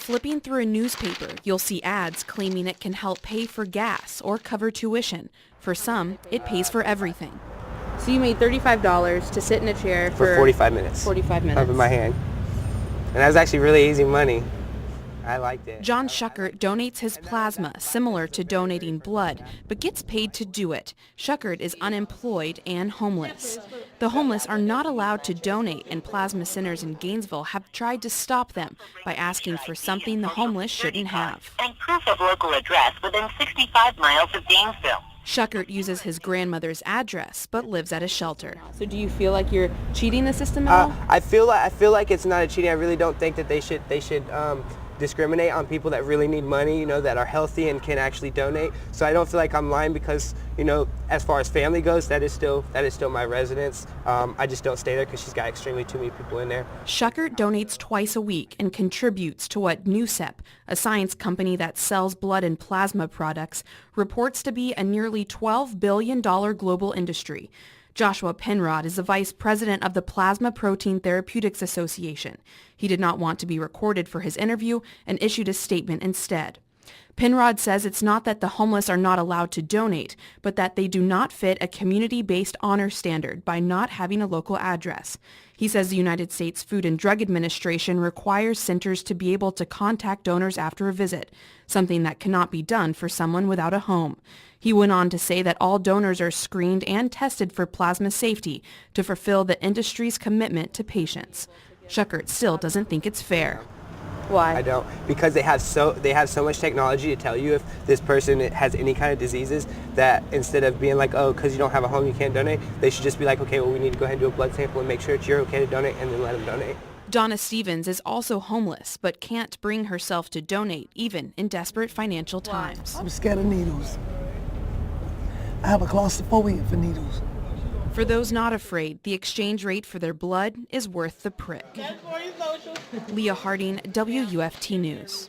flipping through a newspaper, you'll see ads claiming it can help pay for gas or cover tuition. For some, it pays for everything. So you made $35 to sit in a chair for 45 minutes. 45 minutes. Up in my hand. And that was actually really easy money. I liked it. John Schuckert donates his plasma, similar to donating blood, but gets paid to do it. Schuckert is unemployed and homeless. The homeless are not allowed to donate, and plasma centers in Gainesville have tried to stop them by asking for something the homeless shouldn't have. And proof of local address within 65 miles of Gainesville. Schuckert uses his grandmother's address, but lives at a shelter. So do you feel like you're cheating the system at all? I feel like it's not a cheating. I really don't think that they should discriminate on people that really need money, you know, that are healthy and can actually donate. So I don't feel like I'm lying because, you know, as far as family goes, that is still my residence. I just don't stay there because she's got extremely too many people in there. Schuckert donates twice a week and contributes to what NuCep, a science company that sells blood and plasma products, reports to be a nearly $12 billion global industry. Joshua Penrod is the vice president of the Plasma Protein Therapeutics Association. He did not want to be recorded for his interview and issued a statement instead. Penrod says it's not that the homeless are not allowed to donate, but that they do not fit a community-based honor standard by not having a local address. He says the United States Food and Drug Administration requires centers to be able to contact donors after a visit, something that cannot be done for someone without a home. He went on to say that all donors are screened and tested for plasma safety to fulfill the industry's commitment to patients. Schuckert still doesn't think it's fair. Why? I don't, because they have so much technology to tell you if this person has any kind of diseases, that instead of being like, oh, because you don't have a home you can't donate, they should just be like, okay, well, we need to go ahead and do a blood sample and make sure that you're okay to donate, and then let them donate. Donna Stevens is also homeless, but can't bring herself to donate, even in desperate financial times. I'm scared of needles. I have a claustrophobia for needles. For those not afraid, the exchange rate for their blood is worth the prick. Leah Harding, WUFT News.